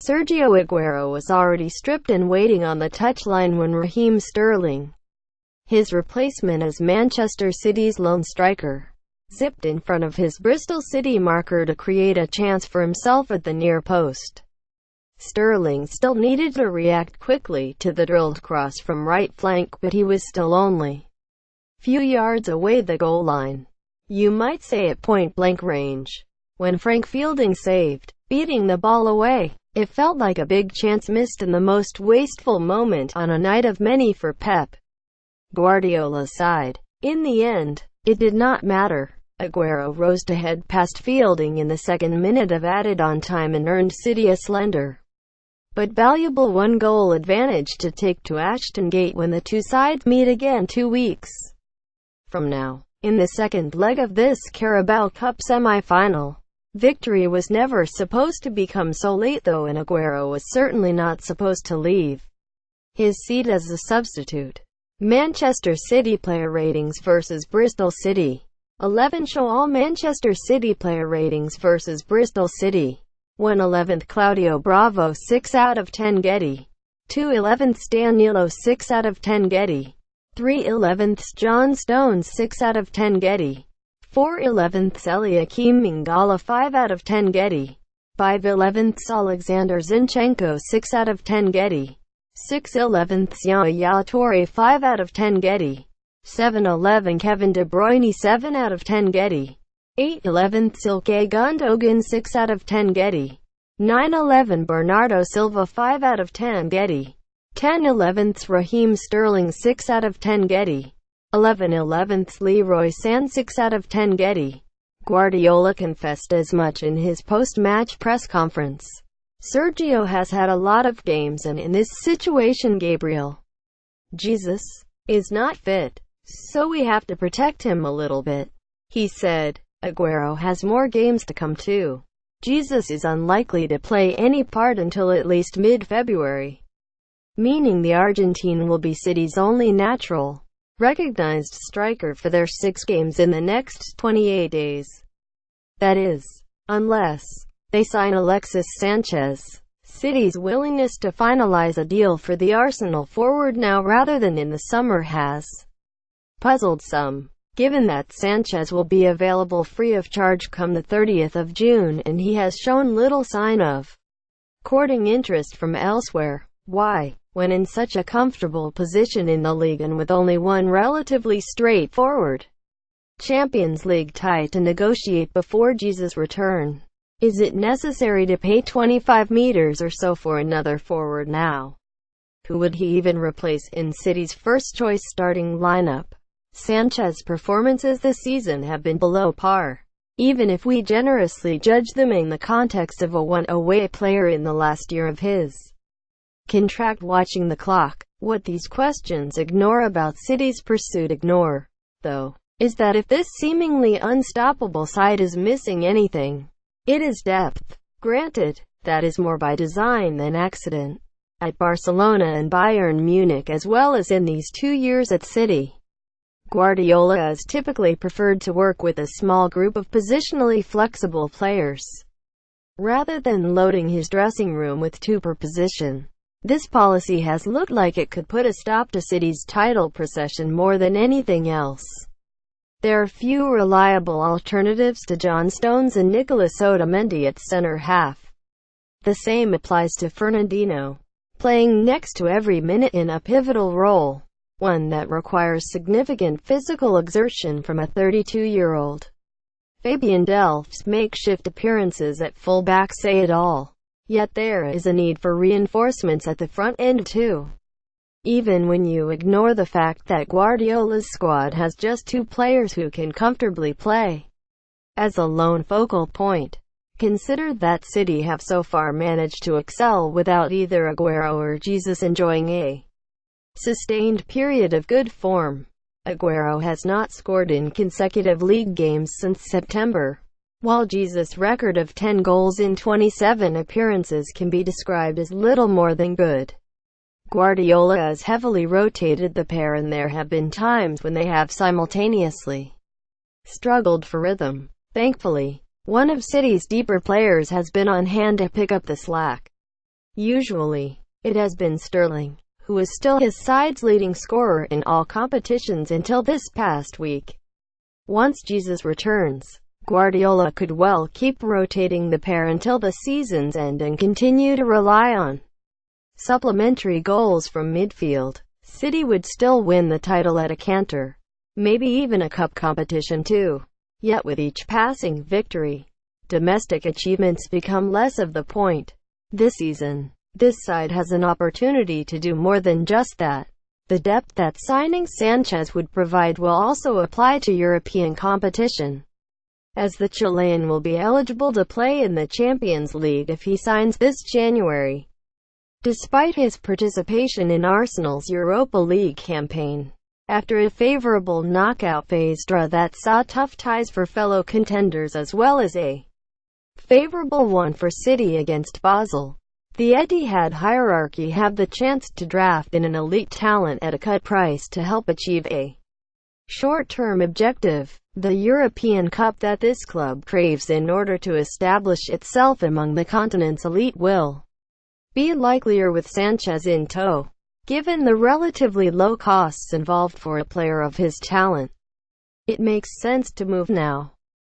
Sergio Aguero was already stripped and waiting on the touchline when Raheem Sterling, his replacement as Manchester City's lone striker, zipped in front of his Bristol City marker to create a chance for himself at the near post. Sterling still needed to react quickly to the drilled cross from right flank, but he was still only few yards away the goal line. You might say at point-blank range. When Frank Fielding saved, beating the ball away, it felt like a big chance missed in the most wasteful moment on a night of many for Pep Guardiola's side. In the end, it did not matter. Aguero rose to head past Fielding in the second minute of added-on time and earned City a slender but valuable one-goal advantage to take to Ashton Gate when the two sides meet again 2 weeks from now. In the second leg of this Carabao Cup semi-final, victory was never supposed to become so late though, and Aguero was certainly not supposed to leave his seat as a substitute. Manchester City player ratings versus Bristol City. 11 show all Manchester City player ratings versus Bristol City. 1 11th Claudio Bravo 6 out of 10 Getty. 2 11th Danilo 6 out of 10 Getty. 3 11th John Stones 6 out of 10 Getty. 4 11th Eliakim Mangala 5 out of 10 Getty. 5 11th Alexander Zinchenko 6 out of 10 Getty. 6 11th Yaya Toure 5 out of 10 Getty. 7 11 Kevin De Bruyne 7 out of 10 Getty. 8 11th Ilkay Gundogan 6 out of 10 Getty. 9 11 Bernardo Silva 5 out of 10 Getty. 10 11th Raheem Sterling 6 out of 10 Getty. 11 11th Leroy Sane 6 out of 10 Getty. Guardiola confessed as much in his post-match press conference. Sergio has had a lot of games, and in this situation Gabriel Jesus is not fit, so we have to protect him a little bit, he said. Aguero has more games to come too. Jesus is unlikely to play any part until at least mid-February, meaning the Argentine will be City's only natural, recognized striker for their 6 games in the next 28 days. That is, unless they sign Alexis Sanchez. City's willingness to finalize a deal for the Arsenal forward now rather than in the summer has puzzled some, given that Sanchez will be available free of charge come the 30th of June and he has shown little sign of courting interest from elsewhere. Why, when in such a comfortable position in the league and with only one relatively straightforward Champions League tie to negotiate before Jesus' return, is it necessary to pay 25 meters or so for another forward now? Who would he even replace in City's first-choice starting lineup? Sanchez's performances this season have been below par, even if we generously judge them in the context of a one-away player in the last year of his contract. Watching the clock. What these questions ignore about City's pursuit though, is that if this seemingly unstoppable side is missing anything, it is depth. Granted, that is more by design than accident. At Barcelona and Bayern Munich as well as in these 2 years at City, Guardiola has typically preferred to work with a small group of positionally flexible players, rather than loading his dressing room with 2 per position. This policy has looked like it could put a stop to City's title procession more than anything else. There are few reliable alternatives to John Stones and Nicolas Otamendi at center half. The same applies to Fernandinho, playing next to every minute in a pivotal role, one that requires significant physical exertion from a 32-year-old. Fabian Delph's makeshift appearances at fullback say it all. Yet there is a need for reinforcements at the front end too. Even when you ignore the fact that Guardiola's squad has just 2 players who can comfortably play as a lone focal point. Consider that City have so far managed to excel without either Aguero or Jesus enjoying a sustained period of good form. Aguero has not scored in consecutive league games since September, while Jesus' record of 10 goals in 27 appearances can be described as little more than good. Guardiola has heavily rotated the pair, and there have been times when they have simultaneously struggled for rhythm. Thankfully, one of City's deeper players has been on hand to pick up the slack. Usually, it has been Sterling, who is still his side's leading scorer in all competitions until this past week. Once Jesus returns, Guardiola could well keep rotating the pair until the season's end and continue to rely on supplementary goals from midfield. City would still win the title at a canter, maybe even a cup competition too. Yet with each passing victory, domestic achievements become less of the point. This season, this side has an opportunity to do more than just that. The depth that signing Sanchez would provide will also apply to European competition, as the Chilean will be eligible to play in the Champions League if he signs this January. Despite his participation in Arsenal's Europa League campaign, after a favorable knockout phase draw that saw tough ties for fellow contenders as well as a favorable one for City against Basel, the Etihad hierarchy have the chance to draft in an elite talent at a cut price to help achieve a short-term objective, the European Cup that this club craves in order to establish itself among the continent's elite will be likelier with Sanchez in tow. Given the relatively low costs involved for a player of his talent, it makes sense to move now.